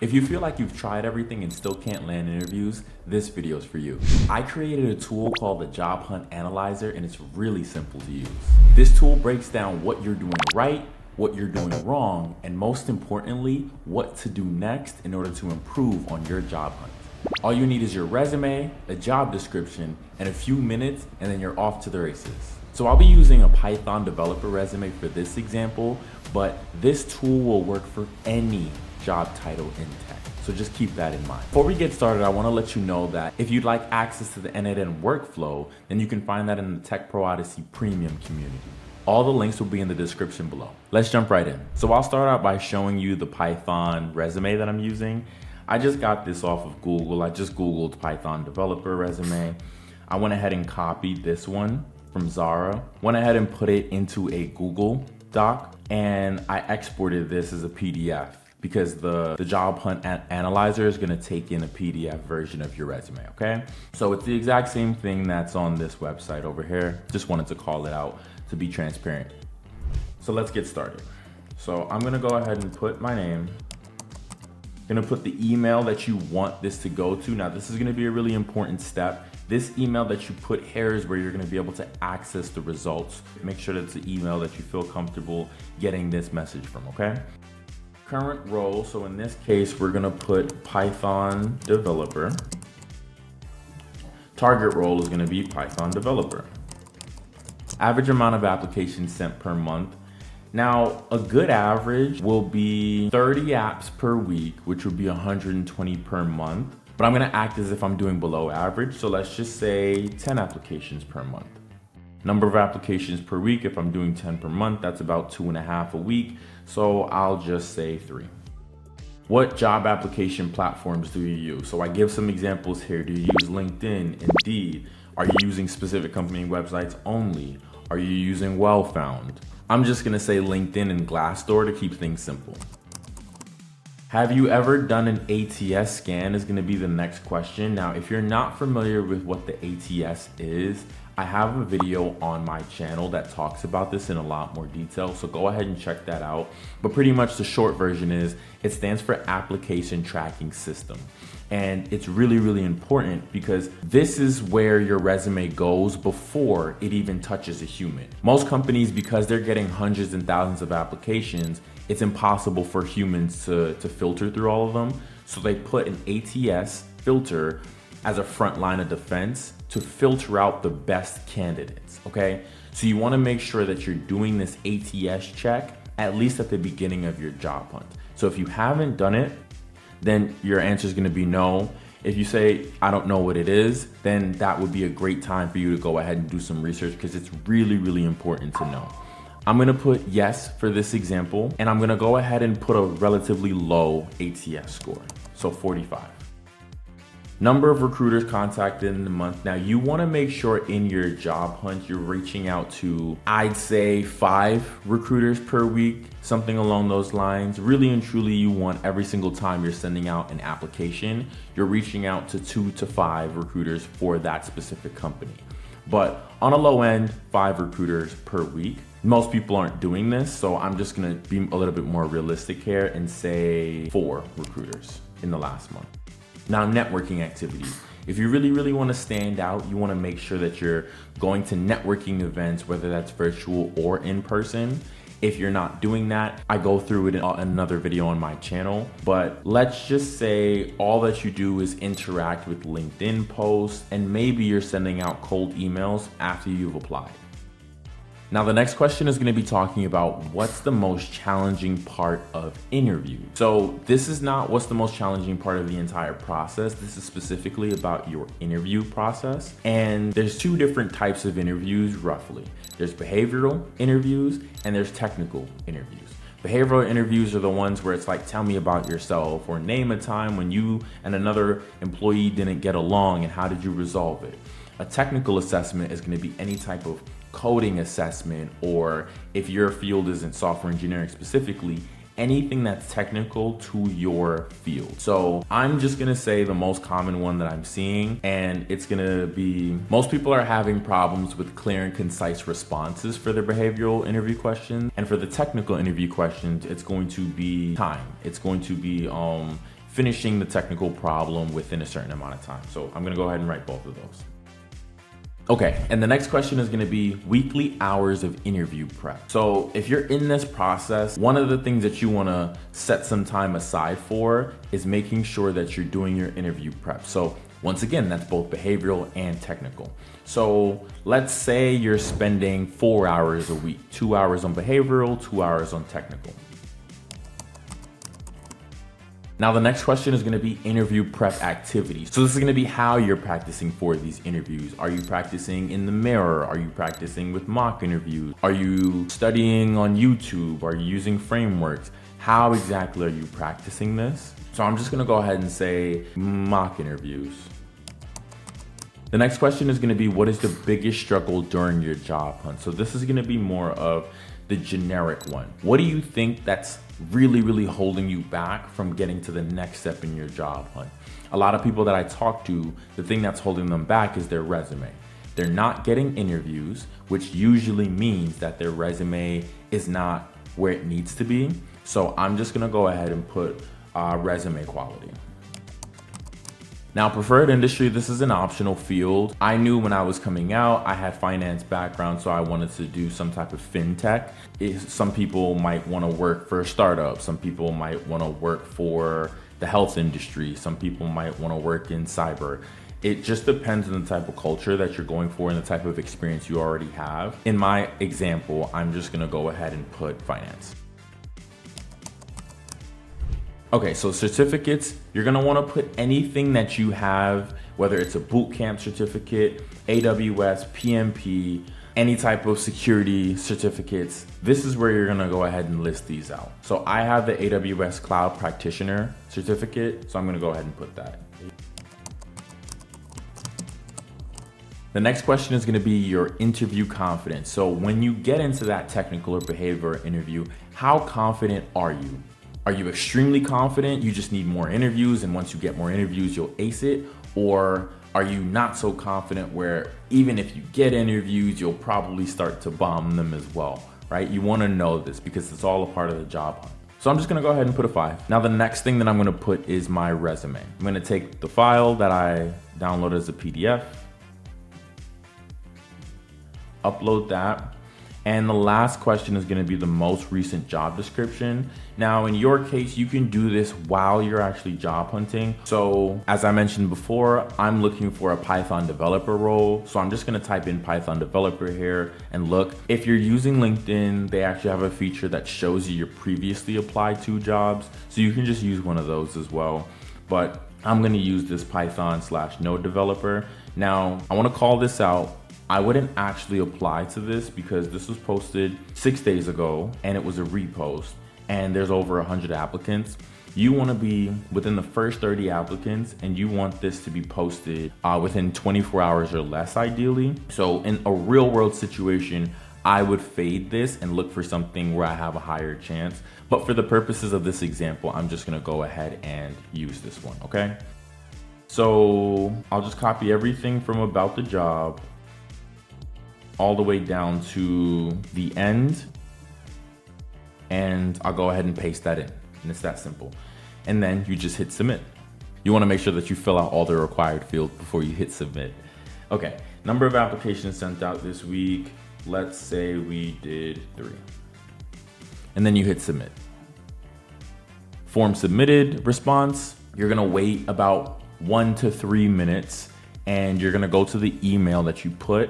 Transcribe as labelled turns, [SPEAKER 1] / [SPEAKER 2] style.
[SPEAKER 1] If you feel like you've tried everything and still can't land interviews, this video is for you. I created a tool called the Job Hunt Analyzer, and it's really simple to use. This tool breaks down what you're doing right, what you're doing wrong, and most importantly, what to do next in order to improve on your job hunt. All you need is your resume, a job description, and a few minutes, and then you're off to the races. So I'll be using a Python developer resume for this example, but this tool will work for any job title in tech. So just keep that in mind. Before we get started, I want to let you know that if you'd like access to the end-to-end workflow, then you can find that in the Tech Pro Odyssey Premium community. All the links will be in the description below. Let's jump right in. So I'll start out by showing you the Python resume that I'm using. I just got this off of Google. I just Googled Python developer resume. I went ahead and copied this one from Zara, went ahead and put it into a Google Doc, and I exported this as a PDF because the Job Hunt Analyzer is gonna take in a PDF version of your resume, okay? So it's the exact same thing that's on this website over here. Just wanted to call it out to be transparent. So let's get started. So I'm gonna go ahead and put my name. Gonna put the email that you want this to go to. Now this is gonna be a really important step. This email that you put here is where you're gonna be able to access the results. Make sure that it's an email that you feel comfortable getting this message from, okay? Current role, so in this case, we're gonna put Python developer. Target role is gonna be Python developer. Average amount of applications sent per month. Now, a good average will be 30 apps per week, which would be 120 per month. But I'm gonna act as if I'm doing below average. So let's just say 10 applications per month. Number of applications per week, if I'm doing 10 per month, that's about 2.5 a week. So I'll just say 3. What job application platforms do you use? So I give some examples here. Do you use LinkedIn, Indeed? Are you using specific company websites only? Are you using Wellfound? I'm just gonna say LinkedIn and Glassdoor to keep things simple. Have you ever done an ATS scan is gonna be the next question. Now, if you're not familiar with what the ATS is, I have a video on my channel that talks about this in a lot more detail, so go ahead and check that out. But pretty much the short version is, it stands for Application Tracking System. And it's really, really important because this is where your resume goes before it even touches a human. Most companies, because they're getting hundreds and thousands of applications, it's impossible for humans to filter through all of them. So they put an ATS filter as a front line of defense to filter out the best candidates, okay? So you wanna make sure that you're doing this ATS check at least at the beginning of your job hunt. So if you haven't done it, then your answer is gonna be no. If you say, I don't know what it is, then that would be a great time for you to go ahead and do some research because it's really, really important to know. I'm gonna put yes for this example, and I'm gonna go ahead and put a relatively low ATS score, so 45. Number of recruiters contacted in the month. Now you wanna make sure in your job hunt, you're reaching out to, I'd say 5 recruiters per week, something along those lines. Really and truly, you want every single time you're sending out an application, you're reaching out to 2 to 5 recruiters for that specific company. But on a low end, 5 recruiters per week. Most people aren't doing this, so I'm just gonna be a little bit more realistic here and say 4 recruiters in the last month. Now, networking activities. If you really, really want to stand out, you want to make sure that you're going to networking events, whether that's virtual or in person. If you're not doing that, I go through it in another video on my channel. But let's just say all that you do is interact with LinkedIn posts, and maybe you're sending out cold emails after you've applied. Now, the next question is going to be talking about what's the most challenging part of interview. So this is not what's the most challenging part of the entire process. This is specifically about your interview process. And there's 2 different types of interviews, roughly. There's behavioral interviews and there's technical interviews. Behavioral interviews are the ones where it's like, tell me about yourself, or name a time when you and another employee didn't get along and how did you resolve it. A technical assessment is going to be any type of coding assessment, or if your field is in software engineering specifically, anything that's technical to your field. So I'm just gonna say the most common one that I'm seeing, and it's gonna be, most people are having problems with clear and concise responses for their behavioral interview questions. And for the technical interview questions, it's going to be time. It's going to be finishing the technical problem within a certain amount of time. So I'm gonna go ahead and write both of those. Okay, and the next question is gonna be weekly hours of interview prep. So if you're in this process, one of the things that you wanna set some time aside for is making sure that you're doing your interview prep. So once again, that's both behavioral and technical. So let's say you're spending 4 hours a week, 2 hours on behavioral, 2 hours on technical. Now the next question is gonna be interview prep activities. So this is gonna be how you're practicing for these interviews. Are you practicing in the mirror? Are you practicing with mock interviews? Are you studying on YouTube? Are you using frameworks? How exactly are you practicing this? So I'm just gonna go ahead and say mock interviews. The next question is gonna be, what is the biggest struggle during your job hunt? So this is gonna be more of the generic one. What do you think that's really holding you back from getting to the next step in your job hunt? A lot of people that I talk to, the thing that's holding them back is their resume. They're not getting interviews, which usually means that their resume is not where it needs to be. So I'm just gonna go ahead and put resume quality. Now, preferred industry, this is an optional field. I knew when I was coming out, I had finance background, so I wanted to do some type of fintech. Some people might wanna work for a startup. Some people might wanna work for the health industry. Some people might wanna work in cyber. It just depends on the type of culture that you're going for and the type of experience you already have. In my example, I'm just gonna go ahead and put finance. Okay, so certificates, you're gonna wanna put anything that you have, whether it's a boot camp certificate, AWS, PMP, any type of security certificates. This is where you're gonna go ahead and list these out. So I have the AWS Cloud Practitioner certificate, so I'm gonna go ahead and put that. The next question is gonna be your interview confidence. So when you get into that technical or behavioral interview, how confident are you? Are you extremely confident? You just need more interviews, and once you get more interviews, you'll ace it? Or are you not so confident where even if you get interviews, you'll probably start to bomb them as well, right? You wanna know this because it's all a part of the job hunt. So I'm just gonna go ahead and put a 5. Now the next thing that I'm gonna put is my resume. I'm gonna take the file that I downloaded as a PDF, upload that. And the last question is gonna be the most recent job description. Now, in your case, you can do this while you're actually job hunting. So as I mentioned before, I'm looking for a Python developer role. So I'm just gonna type in Python developer here and look. If you're using LinkedIn, they actually have a feature that shows you your previously applied to jobs. So you can just use one of those as well. But I'm gonna use this Python/Node developer. Now, I wanna call this out. I wouldn't actually apply to this because this was posted 6 days ago and it was a repost and there's over 100 applicants. You want to be within the first 30 applicants and you want this to be posted within 24 hours or less ideally. So in a real world situation, I would fade this and look for something where I have a higher chance. But for the purposes of this example, I'm just going to go ahead and use this one, okay? So I'll just copy everything from about the job all the way down to the end, and I'll go ahead and paste that in, and it's that simple. And then you just hit submit. You wanna make sure that you fill out all the required fields before you hit submit. Okay, number of applications sent out this week, let's say we did 3. And then you hit submit. Form submitted response, you're gonna wait about 1 to 3 minutes, and you're gonna go to the email that you put.